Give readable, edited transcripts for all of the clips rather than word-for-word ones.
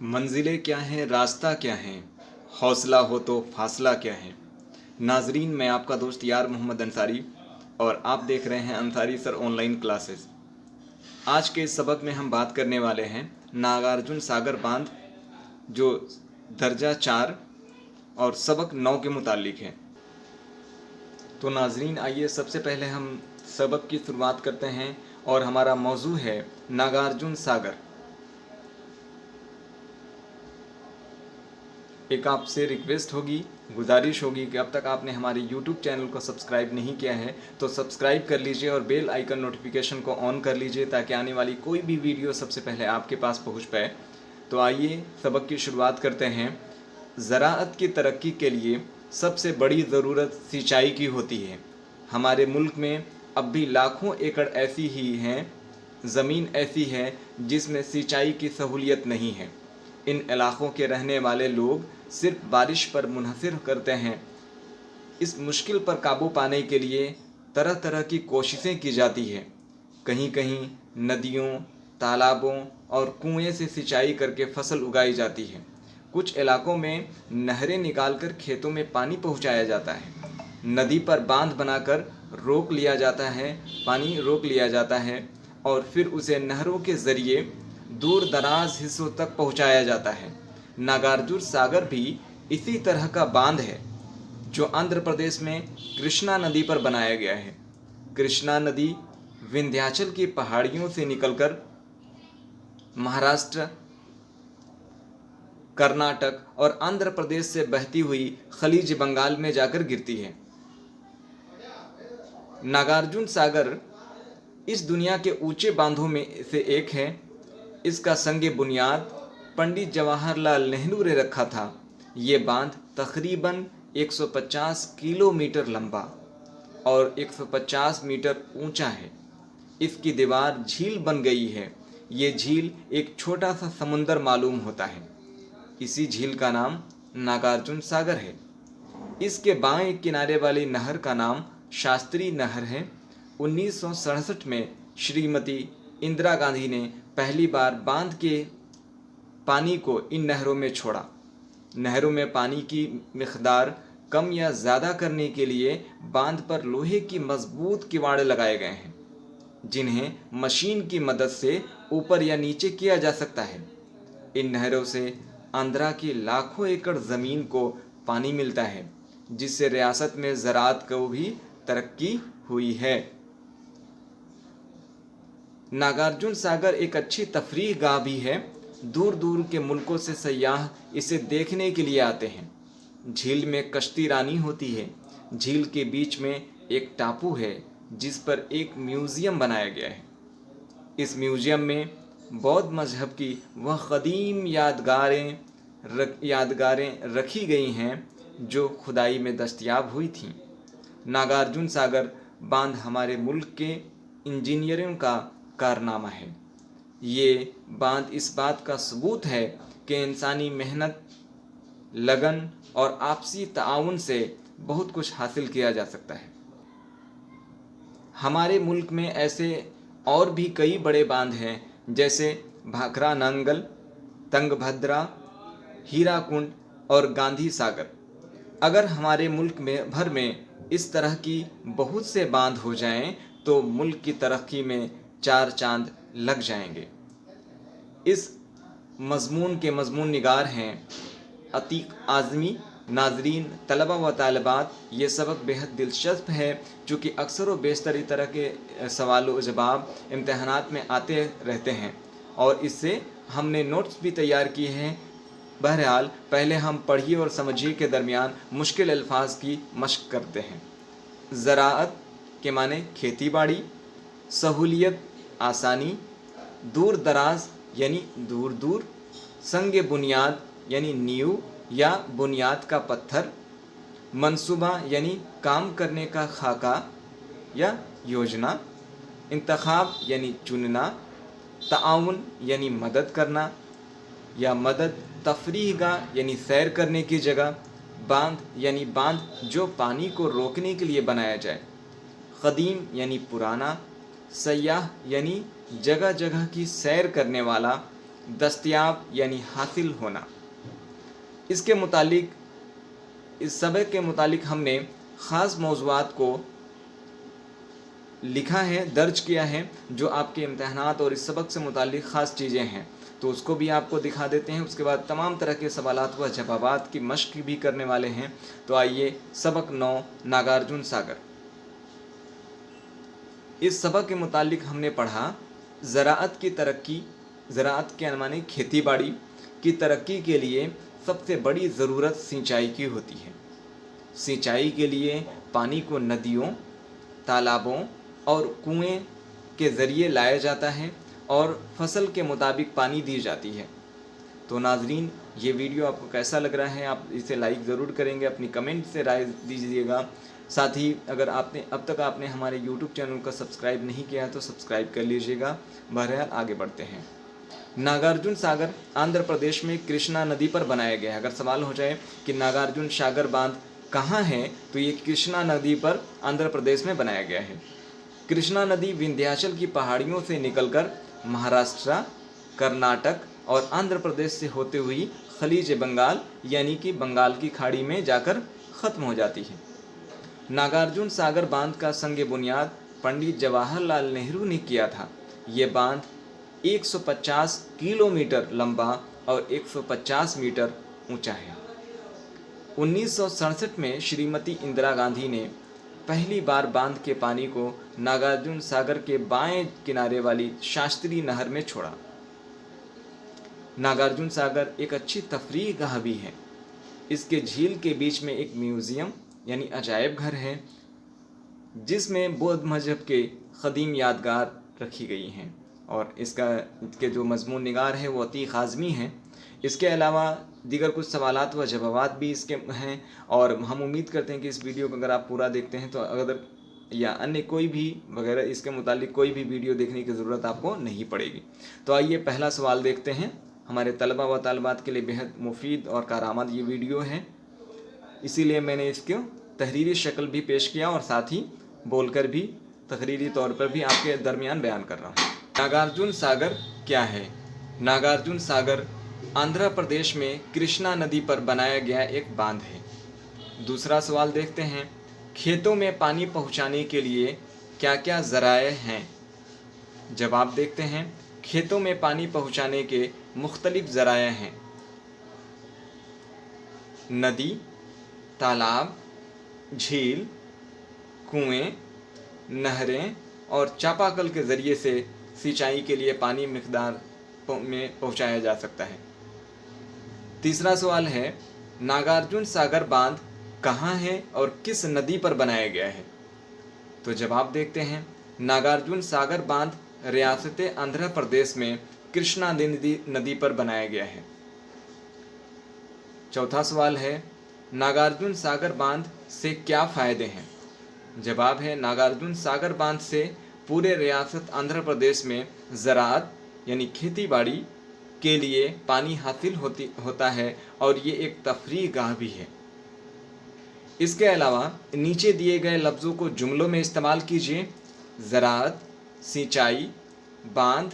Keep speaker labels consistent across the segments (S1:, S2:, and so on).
S1: मंजिलें क्या हैं, रास्ता क्या है, हौसला हो तो फासला क्या है। नाजरीन, मैं आपका दोस्त यार मोहम्मद अंसारी और आप देख रहे हैं अंसारी सर ऑनलाइन क्लासेस। आज के इस सबक में हम बात करने वाले हैं नागार्जुन सागर बांध, जो दर्जा 4 और सबक 9 के मुतालिक है। तो नाजरीन, आइए सबसे पहले हम सबक की शुरुआत करते हैं और हमारा मौजू है नागार्जुन सागर। एक आपसे रिक्वेस्ट होगी, गुजारिश होगी कि अब तक आपने हमारे YouTube चैनल को सब्सक्राइब नहीं किया है तो सब्सक्राइब कर लीजिए और बेल आइकन नोटिफिकेशन को ऑन कर लीजिए ताकि आने वाली कोई भी वीडियो सबसे पहले आपके पास पहुंच पाए। तो आइए सबक की शुरुआत करते हैं। ज़राअत की तरक्की के लिए सबसे बड़ी ज़रूरत सिंचाई की होती है। हमारे मुल्क में अब भी लाखों एकड़ ऐसी ही हैं, ज़मीन ऐसी है जिसमें सिंचाई की सहूलियत नहीं है। इन इलाक़ों के रहने वाले लोग सिर्फ बारिश पर मुनहसर करते हैं। इस मुश्किल पर काबू पाने के लिए तरह तरह की कोशिशें की जाती है। कहीं कहीं नदियों, तालाबों और कुएं से सिंचाई करके फसल उगाई जाती है। कुछ इलाक़ों में नहरें निकालकर खेतों में पानी पहुंचाया जाता है। नदी पर बांध बनाकर पानी रोक लिया जाता है और फिर उसे नहरों के ज़रिए दूर दराज हिस्सों तक पहुंचाया जाता है। नागार्जुन सागर भी इसी तरह का बांध है जो आंध्र प्रदेश में कृष्णा नदी पर बनाया गया है। कृष्णा नदी विंध्याचल की पहाड़ियों से निकलकर महाराष्ट्र, कर्नाटक और आंध्र प्रदेश से बहती हुई खलीज बंगाल में जाकर गिरती है। नागार्जुन सागर इस दुनिया के ऊंचे बांधों में से एक है। इसका संग बुनियाद पंडित जवाहरलाल नेहरू ने रखा था। ये बांध तकरीबन 150 किलोमीटर लंबा और 150 मीटर ऊंचा है। इसकी दीवार झील बन गई है। ये झील एक छोटा सा समुंदर मालूम होता है। इसी झील का नाम नागार्जुन सागर है। इसके बाएं किनारे वाली नहर का नाम शास्त्री नहर है। 1967 में श्रीमती इंदिरा गांधी ने पहली बार बांध के पानी को इन नहरों में छोड़ा। नहरों में पानी की मिक़दार कम या ज़्यादा करने के लिए बांध पर लोहे की मजबूत किवाड़ लगाए गए हैं, जिन्हें मशीन की मदद से ऊपर या नीचे किया जा सकता है। इन नहरों से आंध्रा की लाखों एकड़ ज़मीन को पानी मिलता है, जिससे रियासत में ज़राअत को भी तरक्की हुई है। नागार्जुन सागर एक अच्छी तफरीह गाह भी है। दूर दूर के मुल्कों से सयाह इसे देखने के लिए आते हैं। झील में कश्ती रानी होती है। झील के बीच में एक टापू है जिस पर एक म्यूज़ियम बनाया गया है। इस म्यूज़ियम में बौद्ध मजहब की वह कदीम यादगारें रखी गई हैं जो खुदाई में दस्तयाब हुई थीं। नागार्जुन सागर बांध हमारे मुल्क के इंजीनियरों का कारनामा है। ये बांध इस बात का सबूत है कि इंसानी मेहनत, लगन और आपसी ताउन से बहुत कुछ हासिल किया जा सकता है। हमारे मुल्क में ऐसे और भी कई बड़े बांध हैं, जैसे भाखरा नांगल, तंगभद्रा, हीराकुंड और गांधी सागर। अगर हमारे मुल्क में भर में इस तरह की बहुत से बांध हो जाएं तो मुल्क की तरक्की में 4 चांद लग जाएंगे। इस मज़मून के मज़मून निगार हैं अतीक आज़मी। नाजरीन, तलबा व तालिबात, ये सबक बेहद दिलचस्प है चूँकि अक्सर व बेशतर इस तरह के सवाल व जवाब इम्तहानात में आते रहते हैं और इससे हमने नोट्स भी तैयार किए हैं। बहरहाल, पहले हम पढ़िए और समझिए के दरमियान मुश्किल अल्फाज की मशक करते हैं। ज़राअत के माने खेती बाड़ी, सहूलियत आसानी, दूर दराज यानी दूर दूर, संग बुनियाद यानी नींव या बुनियाद का पत्थर, मंसूबा यानी काम करने का खाका या योजना, इंतखाब यानी चुनना, ताउन यानी मदद करना या मदद, तफरीहगाह यानी सैर करने की जगह, बांध यानी बांध जो पानी को रोकने के लिए बनाया जाए, क़दीम यानी पुराना, सयाह यानी जगह जगह की सैर करने वाला, दस्तयाब यानी हासिल होना। इसके मुतालिक, इस सबक के मुतालिक हमने ख़ास मौज़ूआत को लिखा है, दर्ज किया है, जो आपके इम्तहानात और इस सबक से मुतालिक ख़ास चीज़ें हैं, तो उसको भी आपको दिखा देते हैं। उसके बाद तमाम तरह के सवालात व जवाबात की मश्क भी करने वाले हैं। तो आइए, सबक 9 नागार्जुन सागर। इस सबक के मुतालिक हमने पढ़ा ज़राअत की तरक्की, ज़राअत के माने खेती बाड़ी की तरक्की के लिए सबसे बड़ी ज़रूरत सिंचाई की होती है। सिंचाई के लिए पानी को नदियों, तालाबों और कुएं के ज़रिए लाया जाता है और फसल के मुताबिक पानी दी जाती है। तो नाजरीन, ये वीडियो आपको कैसा लग रहा है? आप इसे लाइक ज़रूर करेंगे, अपनी कमेंट से राय दीजिएगा। साथ ही अगर अब तक आपने हमारे YouTube चैनल को सब्सक्राइब नहीं किया तो सब्सक्राइब कर लीजिएगा। बहरहाल आगे बढ़ते हैं। नागार्जुन सागर आंध्र प्रदेश में कृष्णा नदी पर बनाया गया है। अगर सवाल हो जाए कि नागार्जुन सागर बांध कहाँ है, तो ये कृष्णा नदी पर आंध्र प्रदेश में बनाया गया है। कृष्णा नदी विंध्याचल की पहाड़ियों से निकलकर महाराष्ट्र, कर्नाटक और आंध्र प्रदेश से होते हुई खलीज बंगाल यानी कि बंगाल की खाड़ी में जाकर ख़त्म हो जाती है। नागार्जुन सागर बांध का संग बुनियाद पंडित जवाहरलाल नेहरू ने किया था। ये बांध 150 किलोमीटर लंबा और 150 मीटर ऊंचा है। 1967 में श्रीमती इंदिरा गांधी ने पहली बार बांध के पानी को नागार्जुन सागर के बाएं किनारे वाली शास्त्री नहर में छोड़ा। नागार्जुन सागर एक अच्छी तफरीह गाह भी है। इसके झील के बीच में एक म्यूज़ियम यानी अजायब घर है, जिसमें बौद्ध मजहब के क़दीम यादगार रखी गई हैं और इसके जो मज़मून निगार है वो अतीक आज़मी हैं। इसके अलावा दीगर कुछ सवालात व जवाबात भी इसके हैं और हम उम्मीद करते हैं कि इस वीडियो को अगर आप पूरा देखते हैं तो अगर या अन्य कोई भी वगैरह इसके मुतालिक कोई भी वीडियो देखने की ज़रूरत आपको नहीं पड़ेगी। तो आइए पहला सवाल देखते हैं। हमारे तलबा व तालिबात के लिए बेहद मुफीद और कारआमद ये वीडियो है, इसीलिए मैंने इसको तहरीरी शक्ल भी पेश किया और साथ ही बोलकर भी तकरीरी तौर पर भी आपके दरमियान बयान कर रहा हूँ। नागार्जुन सागर क्या है? नागार्जुन सागर आंध्र प्रदेश में कृष्णा नदी पर बनाया गया एक बांध है। दूसरा सवाल देखते हैं। खेतों में पानी पहुंचाने के लिए क्या क्या ज़राए हैं? जवाब देखते हैं। खेतों में पानी पहुंचाने के मुख्तलिफ ज़राए हैं। नदी, तालाब, झील, कुएं, नहरें और चापाकल के ज़रिए से सिंचाई के लिए पानी मिक़दार में पहुंचाया जा सकता है। तीसरा सवाल है, नागार्जुन सागर बांध कहाँ है और किस नदी पर बनाया गया है? तो जवाब देखते हैं। नागार्जुन सागर बांध रियासत आंध्र प्रदेश में कृष्णा नदी पर बनाया गया है। चौथा सवाल है, नागार्जुन सागर बांध से क्या फ़ायदे हैं? जवाब है, नागार्जुन सागर बांध से पूरे रियासत आंध्र प्रदेश में ज़राअत यानी खेती बाड़ी के लिए पानी हासिल होता है और ये एक तफरीह गाह भी है। इसके अलावा नीचे दिए गए लफ्ज़ों को जुमलों में इस्तेमाल कीजिए। ज़राअत, सिंचाई, बांध,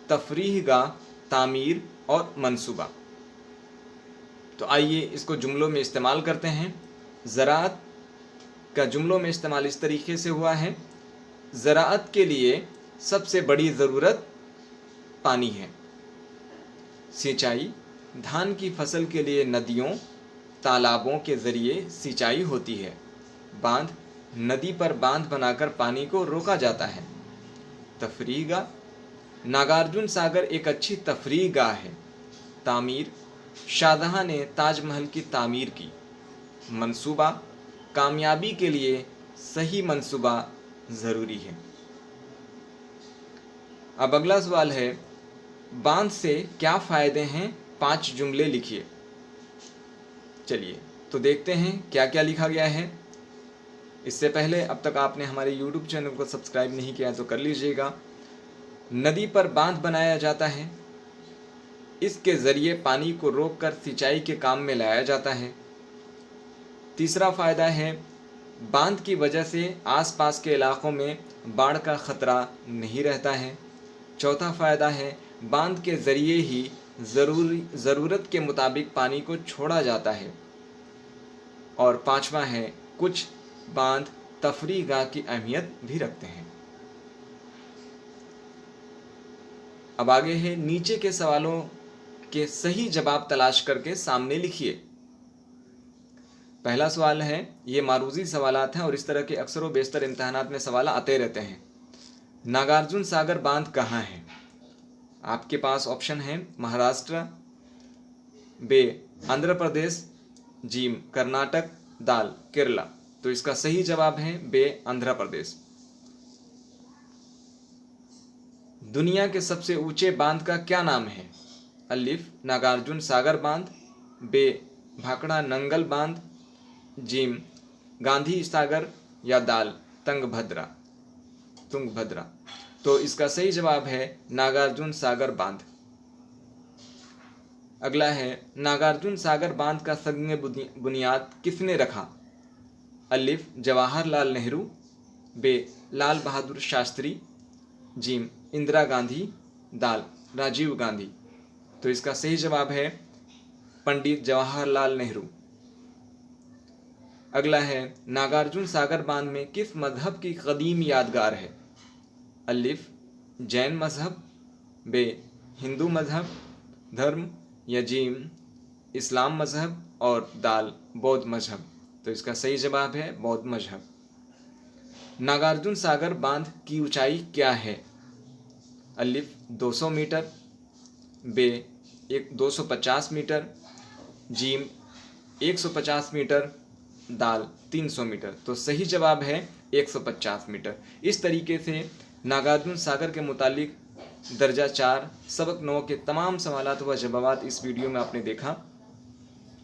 S1: तफरीह गाह, तामीर और मंसूबा। तो आइए इसको जुमलों में इस्तेमाल करते हैं। ज़राअत का जुमलों में इस्तेमाल इस तरीके से हुआ है, ज़राअत के लिए सबसे बड़ी ज़रूरत पानी है। सिंचाई, धान की फसल के लिए नदियों, तालाबों के ज़रिए सिंचाई होती है। बांध, नदी पर बांध बनाकर पानी को रोका जाता है। तफरीह गाह, नागार्जुन सागर एक अच्छी तफरीह गाह है। तामीर, शाहजहां ने ताजमहल की तामीर की। मंसूबा, कामयाबी के लिए सही मंसूबा ज़रूरी है। अब अगला सवाल है, बांध से क्या फ़ायदे हैं? 5 जुमले लिखिए। चलिए तो देखते हैं क्या क्या लिखा गया है। इससे पहले अब तक आपने हमारे YouTube चैनल को सब्सक्राइब नहीं किया तो कर लीजिएगा। नदी पर बांध बनाया जाता है, इसके ज़रिए पानी को रोककर सिंचाई के काम में लाया जाता है। तीसरा फ़ायदा है, बांध की वजह से आसपास के इलाक़ों में बाढ़ का ख़तरा नहीं रहता है। चौथा फ़ायदा है, बांध के जरिए ही ज़रूरत के मुताबिक पानी को छोड़ा जाता है। और 5वां है, कुछ बांध तफरीगाह की अहमियत भी रखते हैं। अब आगे है, नीचे के सवालों के सही जवाब तलाश करके सामने लिखिए। पहला सवाल है, ये मारूजी सवालात हैं और इस तरह के अक्सर व बेशतर इम्तहानात में सवाल आते रहते हैं। नागार्जुन सागर बांध कहाँ है? आपके पास ऑप्शन है महाराष्ट्र, बे आंध्र प्रदेश, जीम कर्नाटक, दाल केरला। तो इसका सही जवाब है बे आंध्र प्रदेश। दुनिया के सबसे ऊंचे बांध का क्या नाम है? अलिफ नागार्जुन सागर बांध, बे भाखड़ा नंगल बांध, जीम गांधी सागर या दाल तुंगभद्रा। तो इसका सही जवाब है नागार्जुन सागर बांध। अगला है, नागार्जुन सागर बांध का संग बुनियाद किसने रखा? अलिफ जवाहरलाल नेहरू, बे लाल बहादुर शास्त्री, जीम इंदिरा गांधी, दाल राजीव गांधी। तो इसका सही जवाब है पंडित जवाहरलाल नेहरू। अगला है, नागार्जुन सागर बांध में किस मजहब की कदीम यादगार है? अलिफ जैन मजहब, बे हिंदू मजहब धर्म या जीम इस्लाम मजहब और दाल बौद्ध मजहब। तो इसका सही जवाब है बौद्ध मजहब। नागार्जुन सागर बांध की ऊंचाई क्या है? अलिफ 200 मीटर, बे 250 मीटर, जीम 150 मीटर, दाल 300 मीटर। तो सही जवाब है 150 मीटर। इस तरीके से नागार्जुन सागर के मुतालिक दर्जा 4 सबक 9 के तमाम सवालात व जवाबात इस वीडियो में आपने देखा।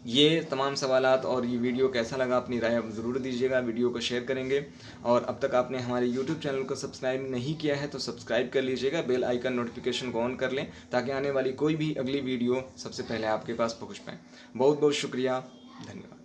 S1: ये तमाम सवालात और ये वीडियो कैसा लगा अपनी राय ज़रूर दीजिएगा। वीडियो को शेयर करेंगे और अब तक आपने हमारे YouTube चैनल को सब्सक्राइब नहीं किया है तो सब्सक्राइब कर लीजिएगा। बेल आइकन नोटिफिकेशन को ऑन कर लें ताकि आने वाली कोई भी अगली वीडियो सबसे पहले आपके पास पहुंच पाए। बहुत बहुत शुक्रिया, धन्यवाद।